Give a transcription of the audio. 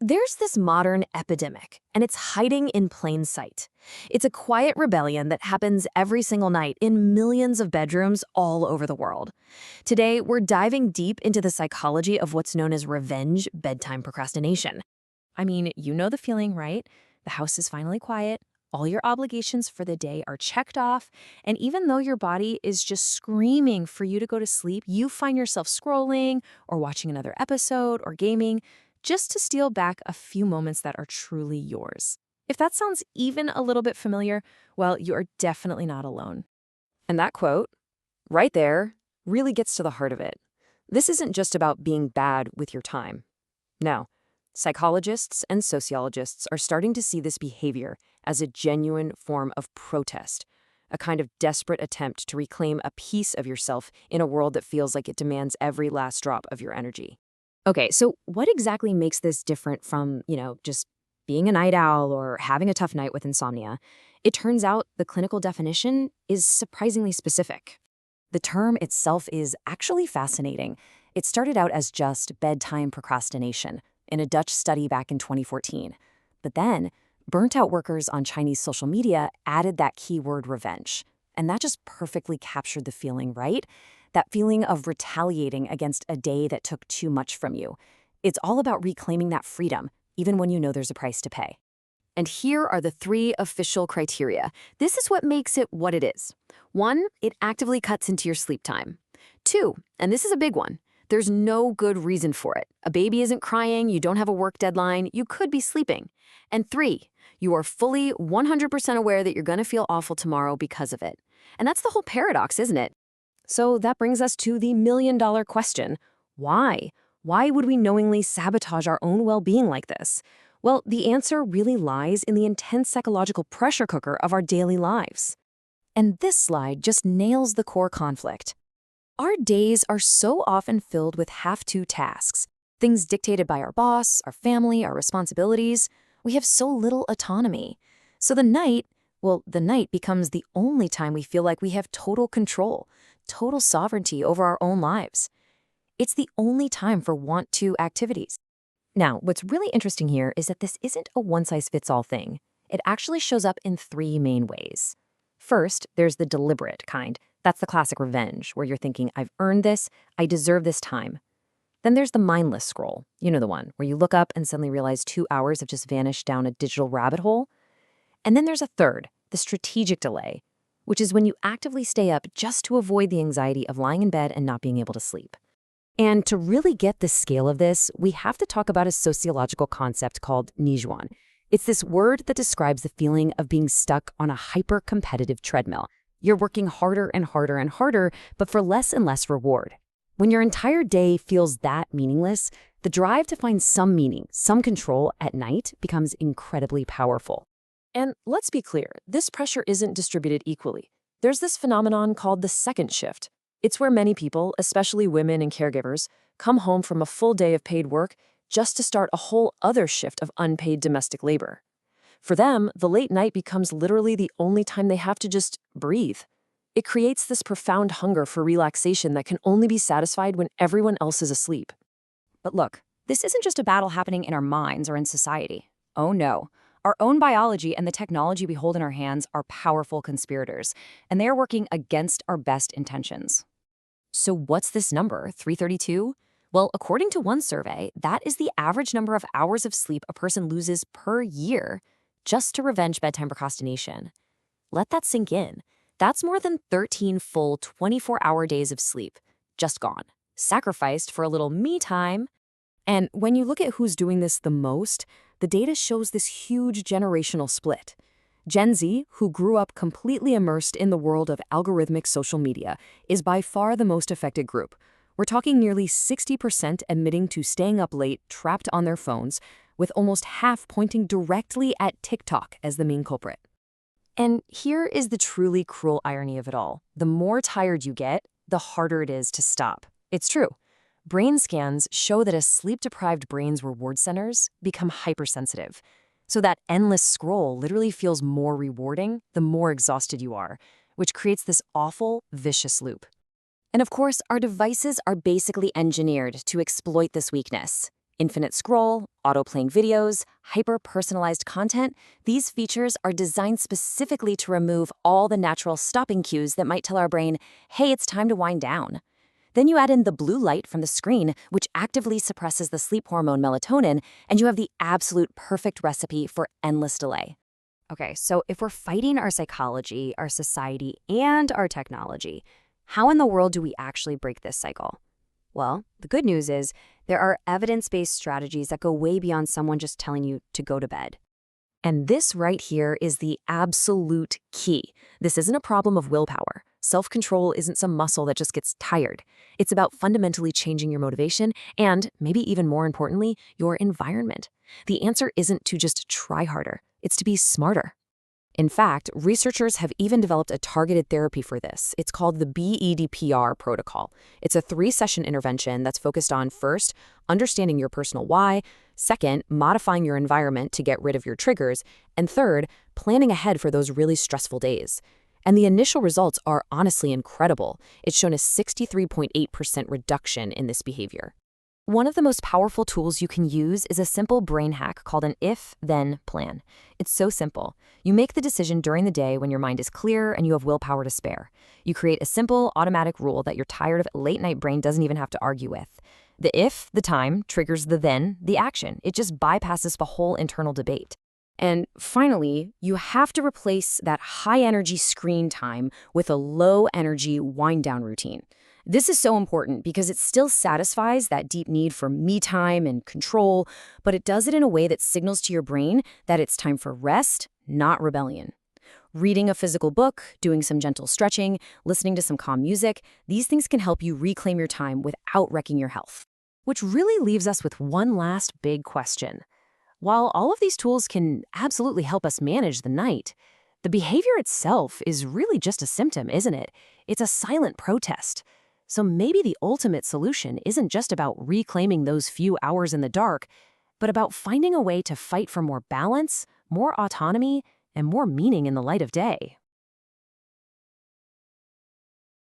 There's this modern epidemic, and it's hiding in plain sight. It's a quiet rebellion that happens every single night in millions of bedrooms all over the world. Today, we're diving deep into the psychology of what's known as revenge bedtime procrastination. I mean, you know the feeling, right? The house is finally quiet, all your obligations for the day are checked off, and even though your body is just screaming for you to go to sleep, you find yourself scrolling or watching another episode or gaming, just to steal back a few moments that are truly yours. If that sounds even a little bit familiar, well, you are definitely not alone. And that quote, right there, really gets to the heart of it. This isn't just about being bad with your time. No, psychologists and sociologists are starting to see this behavior as a genuine form of protest, a kind of desperate attempt to reclaim a piece of yourself in a world that feels like it demands every last drop of your energy. Okay, so what exactly makes this different from, just being a night owl or having a tough night with insomnia? It turns out the clinical definition is surprisingly specific. The term itself is actually fascinating. It started out as just bedtime procrastination in a Dutch study back in 2014. But then, burnt-out workers on Chinese social media added that keyword revenge. And that just perfectly captured the feeling, right? That feeling of retaliating against a day that took too much from you. It's all about reclaiming that freedom, even when you know there's a price to pay. And here are the 3 official criteria. This is what makes it what it is. 1, it actively cuts into your sleep time. 2, and this is a big one, there's no good reason for it. A baby isn't crying, you don't have a work deadline, you could be sleeping. And 3, you are fully 100% aware that you're going to feel awful tomorrow because of it. And that's the whole paradox, isn't it? So that brings us to the million-dollar question. Why? Why would we knowingly sabotage our own well-being like this? Well, the answer really lies in the intense psychological pressure cooker of our daily lives. And this slide just nails the core conflict. Our days are so often filled with have-to tasks, things dictated by our boss, our family, our responsibilities. We have so little autonomy. So the night becomes the only time we feel like we have total control, total sovereignty over our own lives. It's the only time for want-to activities. Now, what's really interesting here is that this isn't a one-size-fits-all thing. It actually shows up in 3 main ways. First, there's the deliberate kind. That's the classic revenge, where you're thinking, I've earned this, I deserve this time. Then there's the mindless scroll. You know the one, where you look up and suddenly realize 2 hours have just vanished down a digital rabbit hole. And then there's a third, the strategic delay, which is when you actively stay up just to avoid the anxiety of lying in bed and not being able to sleep. And to really get the scale of this, we have to talk about a sociological concept called neijuan. It's this word that describes the feeling of being stuck on a hyper-competitive treadmill. You're working harder and harder and harder, but for less and less reward. When your entire day feels that meaningless, the drive to find some meaning, some control at night becomes incredibly powerful. And let's be clear, this pressure isn't distributed equally. There's this phenomenon called the second shift. It's where many people, especially women and caregivers, come home from a full day of paid work just to start a whole other shift of unpaid domestic labor. For them, the late night becomes literally the only time they have to just breathe. It creates this profound hunger for relaxation that can only be satisfied when everyone else is asleep. But look, this isn't just a battle happening in our minds or in society. Oh no. Our own biology and the technology we hold in our hands are powerful conspirators, and they are working against our best intentions. So what's this number, 332? Well, according to one survey, that is the average number of hours of sleep a person loses per year just to revenge bedtime procrastination. Let that sink in. That's more than 13 full 24-hour days of sleep, just gone, sacrificed for a little me time. And when you look at who's doing this the most, the data shows this huge generational split. Gen Z, who grew up completely immersed in the world of algorithmic social media, is by far the most affected group. We're talking nearly 60% admitting to staying up late, trapped on their phones, with almost half pointing directly at TikTok as the main culprit. And here is the truly cruel irony of it all. The more tired you get, the harder it is to stop. It's true. Brain scans show that a sleep-deprived brain's reward centers become hypersensitive. So that endless scroll literally feels more rewarding the more exhausted you are, which creates this awful, vicious loop. And of course, our devices are basically engineered to exploit this weakness. Infinite scroll, auto-playing videos, hyper-personalized content, these features are designed specifically to remove all the natural stopping cues that might tell our brain, hey, it's time to wind down. Then you add in the blue light from the screen, which actively suppresses the sleep hormone melatonin, and you have the absolute perfect recipe for endless delay. Okay, so if we're fighting our psychology, our society, and our technology, how in the world do we actually break this cycle? Well, the good news is there are evidence-based strategies that go way beyond someone just telling you to go to bed. And this right here is the absolute key. This isn't a problem of willpower. Self-control isn't some muscle that just gets tired. It's about fundamentally changing your motivation and, maybe even more importantly, your environment. The answer isn't to just try harder. It's to be smarter. In fact, researchers have even developed a targeted therapy for this. It's called the BEDPR protocol. It's a 3-session intervention that's focused on, first, understanding your personal why, second, modifying your environment to get rid of your triggers, and third, planning ahead for those really stressful days. And the initial results are honestly incredible. It's shown a 63.8% reduction in this behavior. One of the most powerful tools you can use is a simple brain hack called an if-then plan. It's so simple. You make the decision during the day when your mind is clear and you have willpower to spare. You create a simple, automatic rule that your tired of late-night brain doesn't even have to argue with. The if, the time, triggers the then, the action. It just bypasses the whole internal debate. And finally, you have to replace that high-energy screen time with a low-energy wind-down routine. This is so important because it still satisfies that deep need for me time and control, but it does it in a way that signals to your brain that it's time for rest, not rebellion. Reading a physical book, doing some gentle stretching, listening to some calm music, these things can help you reclaim your time without wrecking your health. Which really leaves us with one last big question. While all of these tools can absolutely help us manage the night, the behavior itself is really just a symptom, isn't it? It's a silent protest. So maybe the ultimate solution isn't just about reclaiming those few hours in the dark, but about finding a way to fight for more balance, more autonomy, and more meaning in the light of day.